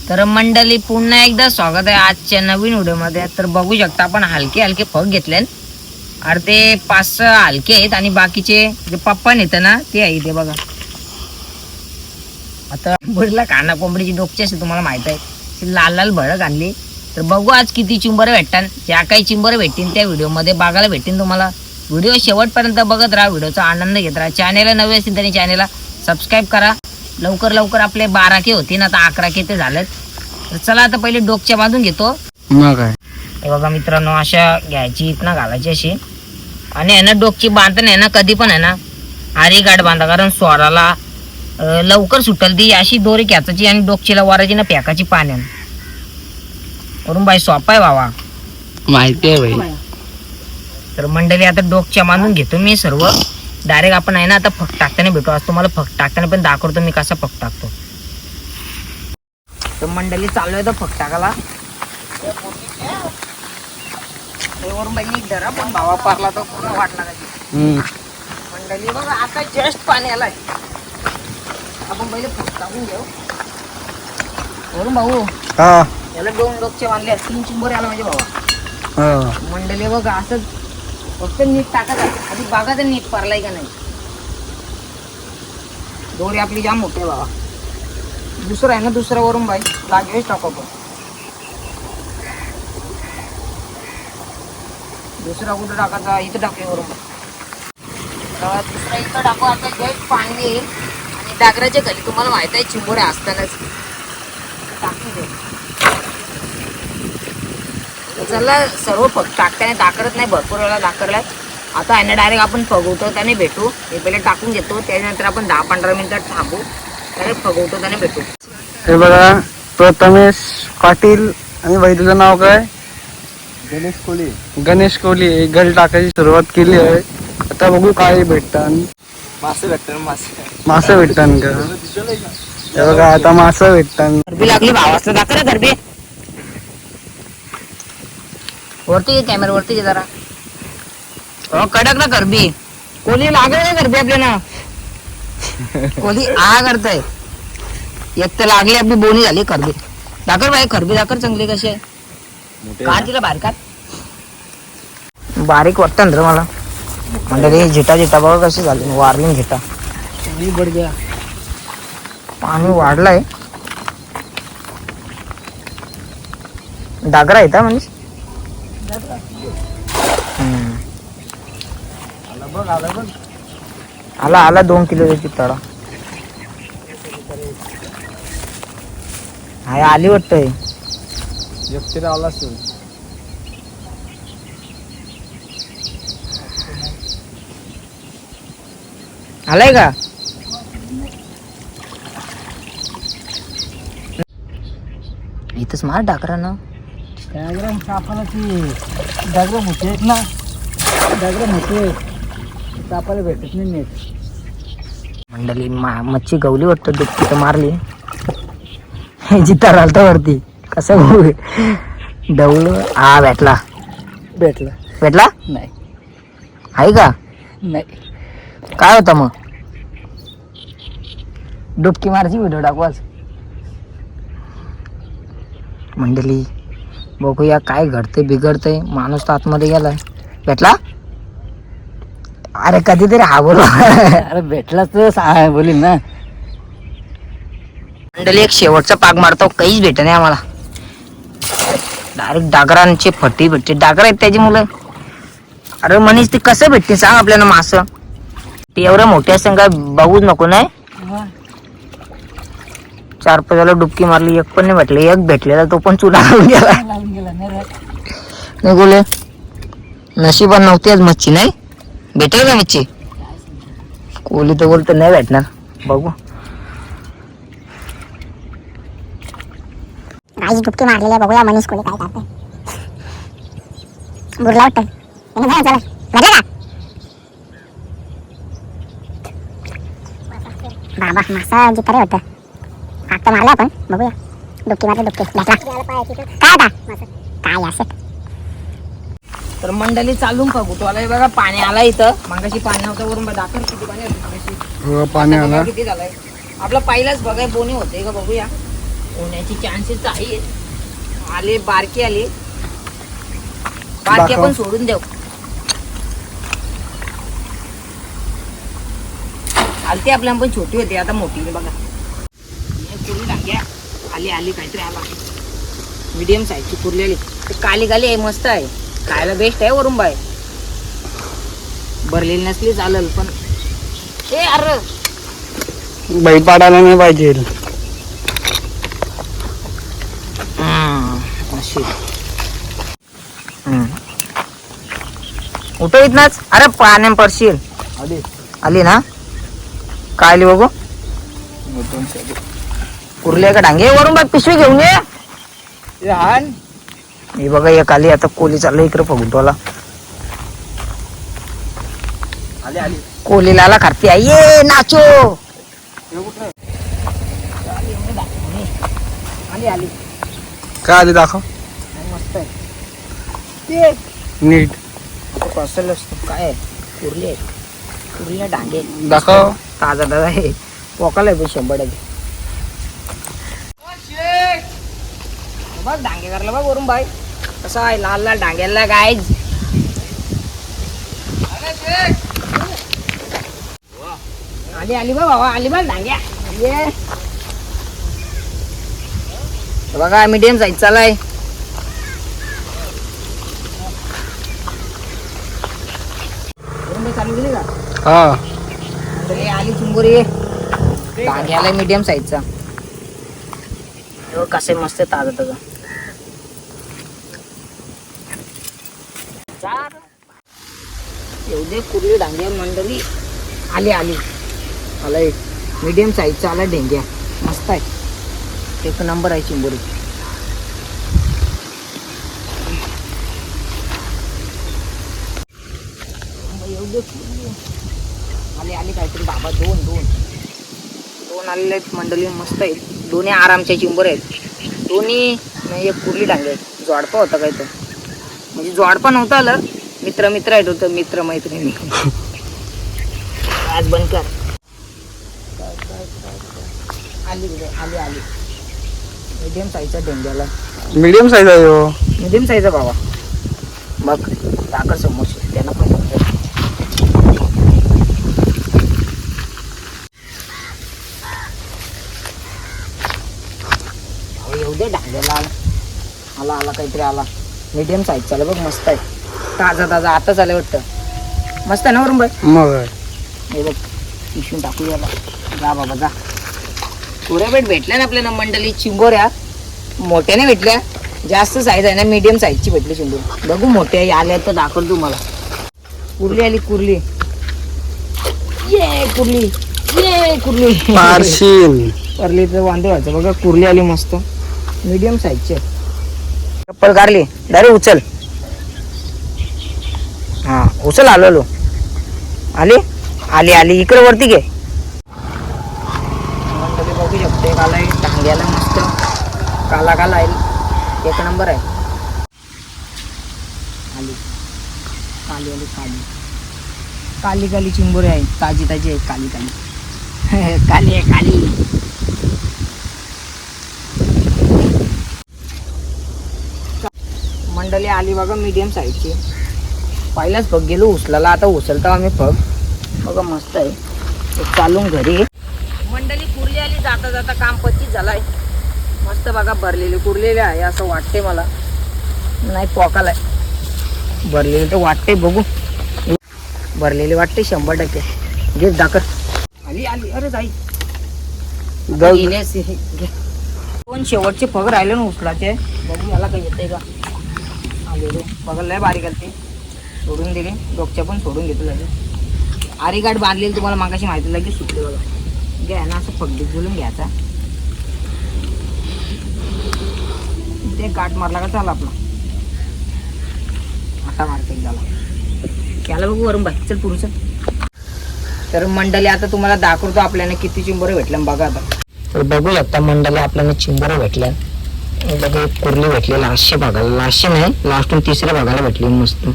तर मंडळी पुन्हा एकदा स्वागत आहे आजच्या नवीन व्हिडिओमध्ये. तर बघू शकता आपण हलके हलके फक घेतले. अरे ते 5-6 हलके आहेत आणि बाकीचे जे पप्पा नेतं ना ते आहे ते बघा. आता बुडला काना कोंबडीची डोकची असते तुम्हाला माहित आहे, लाल लाल भडक आणली. तर बघू आज किती चिंबर भेटतात. ज्या काही चिंबर भेटतील त्या व्हिडिओमध्ये बघायला भेटतील तुम्हाला. व्हिडिओ शेवटपर्यंत बघत राहा, व्हिडिओचा आनंद घेत राहा. चॅनेलला नवे असेल तरी चॅनेलला सबस्क्राईब करा. लवकर लवकर आपले 12K होते ना, आता 11K ते झालेत. तर चला आता पहिले डोकच्या बांधून घेतो. मग काय हे बघा मित्रांनो, अशा घ्यायची इथनं घालायची अशी आणि आहे ना डोकची बांधताना आहे ना कधी पण आहे ना आरी गाठ बांधा, कारण स्वराला लवकर सुटल ती. अशी दोरी खेचायची आणि डोकचीला वारायची ना फेकाची पाण्यानं. वरून बाई सोपा आहे बाबा, माहिती आहे भाई. तर मंडळी आता डोकच्या बांधून घेतो मी सर्व. डायरेक्ट आपण आहे ना आता फक टाकताना भेटू. आज तुम्हाला फक टाकताना पण दाखवतो मी कसा फक टाकतो. तर मंडळी चालू आहे तर फक टाकायला. वरून बाई नीट धरा, पण भावा पारला तर पूर्ण वाटला नाही. मंडळी बघा आता जस्ट पाणी आलाय. आपण पहिले फक टाकून घेऊ. वरून भाऊ याला 2 डोकचे बांधले, 3 चिंबर आला म्हणजे भावा. मंडळी बघा असं फक्त नीट टाकायचं आधी बघा तर नीट पारलाय का नाही. दोरी आपली जाम मोठी आहे बाबा. दुसरं आहे ना, दुसऱ्या वरून बाई लागेच टाकू आपण. दुसरा कुठं टाकायचा, इथं टाकूया वरून. दुसरा इथं टाकू. आता जस्ट पाणी येईल आणि डागराच्या खाली तुम्हाला माहित आहे चिंबोऱ्या असतानाच टाकून दे. चला सर्व फक्त टाकताना दाखरत नाही, भरपूर वेळा दाखरलाय. आता आहे ना डायरेक्ट आपण फगवतो त्याने भेटू. हे पहिले टाकून घेतो, त्यानंतर आपण 10-15 मिनिटात थांबू. डायरेक्ट फगवतो त्याने भेटू. हे बघा प्रथमेश पाटील आणि वैद्यचं नाव काय? गणेश कोली. गणेश कोहली. एक गल टाकायची सुरुवात केली आहे. आता बघू काय भेटतात. मासे भेटतात. मासे भेटतात का? हे बघा आता मासे भेटतात. गरबी लागली भावासला दाखर गरबी. वरती घे, कॅमेरा वरती घे जरा. हो कडक ना गरबी. कोली लागलं ना गरबी आपल्याला. कोली आ करताय. एक तर लागली आपली बोनी झाली खरबी. दाखर बाई खरबी दाखर चांगली कशी आहे. काढ तिला बारीक काढ. बारीक वाटतं ना मला. म्हणजे झिटा झिटा बघा कशी झाली वारली झिटा. पाणी वाढलाय. डागरा येता म्हणजे आला 2 किलो याची तडा. हाय आली वाटतंय. एकटीला आला असेल. आलाय का? इथंच मार डाकरा ना. सापाला ती डागरं मोठी आहेत ना, डागरं मोठी आहेत, सापाला भेटत नाही नीट. मंडळी मच्छी गवली वाटतं, दुःखी तर मारली. जिता रालता वरती कसं डवळ. हा भेटला भेटला नाही. आहे का? नाही. काय होता मग? डुबकी मारची व्हिडिओ टाकू आज. मंडळी बघूया काय घडते बिघडते. माणूस तर आतमध्ये गेलाय. भेटला? अरे कधीतरी हा बोल. अरे भेटला तर बोलील ना. मंडळी एक शेवटचा पाक मारतो, काहीच भेट नाही आम्हाला. डायरेक्ट डागरांची फटी भेटते. डागर आहेत त्याची मुलं. अरे मनीष ते कसं भेटते सांग आपल्याला मास. ते एवढं मोठ्या संघ बघूच नको नाही. 4-5 वेळा डुबकी मारली, एक पण नाही भेटले. एक भेटलेला तो पण चुला लावून गेला. नाही बोले नशिबात नव्हती आज मच्छी. नाही भेटेल का मच्छी? कोली तर बोलतो नाही भेटणार. बघू. गाईस डुबकी मारलेली आहे. बघूया मनीष कोले काय करते. बुरला वाटतं. चला बाबा मासा जिथं रे होतं आता मारला आपण बघूया डुबकी मारली डुबकी भेटला काय आता काय असं तर मंडळी चालून बघू तुला हे बघा पाणी आला इथं मागाशी पाणी नव्हतं वरून दाखल किती पाणी होतं मागाशी पाणी आता आला बघा किती झालंय आपला पहिलाच बघाय बोनी होते का बघूया होण्याची चान्सेस आहे आले बारकी आली बारकी दाखव. आपण सोडून देऊ आलती आपल्या पण छोटी होती आता मोठी आहे बघा कुर्ली टाक्या आली आली काहीतरी आला मीडियम साईजची कुर्ली आली काली काली आहे मस्त आहे खायला बेस्ट आहे वरून बाय भरलेली नसली चालेल पण ए अरे बाई पाडायला नाही पाहिजे अशी उठो इथनाच अरे पाण्या पडशील आली ना काय आली बघू कुर्ले का डांगे वरून बघ पिशवी घेऊन ये हे बघा एक आली आता कोली चाललं इकडे फगुंटवाला कोलीला आला खारती आहे ये नाचो आली आली काय आली दाखव मस्त आहे नीट कसं असतो काय आहे कुर्ली आहे कुर्ली डांगे दाखव ताजा ताजा आहे पोकाला आहे 100 बघ डांगे करला बघ वरून बाई कसं आहे लाल लाल डांग्याला गायज आली आली बघ बाबा आली बघ डांग्या ये बघा मीडियम साईज चालाय चालू केली का हा आली चिंबोरी डांग्याला मीडियम साईजचा कसे मस्त ताजा ताजा एवढे कुर्ली डांग्या मंडळी आली आली आला एक मीडियम साईजचा आला डेंग्या मस्त आहे एक नंबर आहे चिंबोरी एवढे कुर्ली आली आली काहीतरी बाबा दोन आलेले आहेत मंडळी मस्त आहेत दोन्ही आरामच्या चिंबर आहेत दोन्ही एक कुर्ली डांगे आहेत जोडपा होता काय तो म्हणजे जोडपा नव्हता आलं मित्र मित्र आहेत होतं मित्र मैत्रिणी आज बंद कर आली आली आली मीडियम साईजचा डेंग्याला मीडियम साईज आहे हो मीडियम साईजचा बाबा मग टाकर समोर त्यांना पण एवढे डांग्याला आला आला काहीतरी आला मीडियम साईज चालू बघ मस्त आहे ताजा ताजा आता चालू वाटतं मस्त आहे ना वरून बाई मग हे बघ पिशवून टाकू याला जा बाबा जा पुऱ्या बेट भेटल्या ना आपल्याला मंडळी चिंबोऱ्या मोठ्याने भेटल्या जास्त साईज आहे ना मीडियम साईजची भेटली चिंबोरी बघू मोठ्या आल्या तर दाखवतो तुम्हाला कुर्ली आली कुर्ली ये कुर्ली पारशील परलीचं वांदे व्हायचं बघा कुर्ली आली मस्त मीडियम साईजचे चप्पल काढली डायरेक्ट उचल हा उचल आलो आली आली आली इकडे वरती घे बघू शकते काला टांग्याला मस्त काला काला आहे एक नंबर आहे आली काली आली काली काली काली चिंबोरी आहे ताजी ताजी आहे काली काली काली आहे काली मंडळी आली बघा मीडियम साईजची पहिलाच बघ गेलो उचलाला आता उचलता आम्ही बघा मस्त आहे एक चालून घरी मंडळी कुर्ली आली जाता जाता काम पच्चीस झालाय मस्त बघा भरलेली कुर्लेली आहे असं वाटते मला नाही पोकालाय भरलेली तर वाटते बघू भरलेली वाटते 100% घे दाखर आली आली अरे जाई दोन शेवटचे फग राहिले ना उचलाचे बघू याला काही येते का आले बघा लय बारीक आलते सोडून दिले डोकच्या पण सोडून घेतो लगेच आरी गाठ बांधलेली तुम्हाला मागाशी माहिती लगेच सुटले बघा घ्या ना असं फगडीत झुलून घ्यायचा ते गाठ मारला का चाल आपला आता मारते झाला याला बघू वरून बाई चल पुरुष. तर मंडळी आता तुम्हाला दाखवतो आपल्याला किती चिंबोरे भेटल्या बघा आता. तर बघू शकता मंडळी आपल्याला चिंबोरा भेटल्या. बघा एक कुर्ली भेटली लास्टच्या भागाला, लास्टच्या नाही लास्टून तिसऱ्या भागाला भेटली मस्त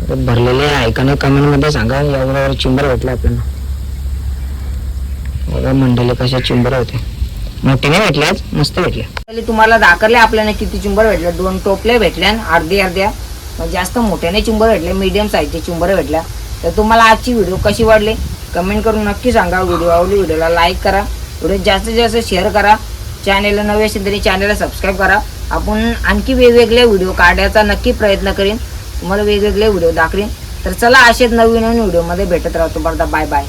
भरलेले आहे का नाही कमेंट मध्ये सांगा. एवढ्यावर चिंबोरा भेटला आपल्याला. बघा मंडळी कशा चिंबोरा होते, मोठे नाही भेटले आज, मस्त भेटले. तुम्हाला दाखवले आपल्याला किती चिंबर भेटल्या. 2 टोपल्या भेटल्या अर्ध्या जास्त मोठ्या नाही चिंबर भेटले, मीडियम साईजचे चिंबर भेटल्या. तर तुम्हाला आजची व्हिडिओ कशी वाटली कमेंट करून नक्की सांगा. व्हिडिओ आवडली व्हिडिओला लाईक करा, व्हिडिओ जास्तीत जास्त शेअर करा. चॅनेलला नवे असेल तरी चॅनेलला सबस्क्राईब करा. आपण आणखी वेगवेगळे व्हिडिओ काढण्याचा नक्की प्रयत्न करीन, तुम्हाला वेगवेगळे व्हिडिओ दाखवेन. तर चला असेच नवीन व्हिडिओमध्ये भेटत राहतो. बरं बाय बाय.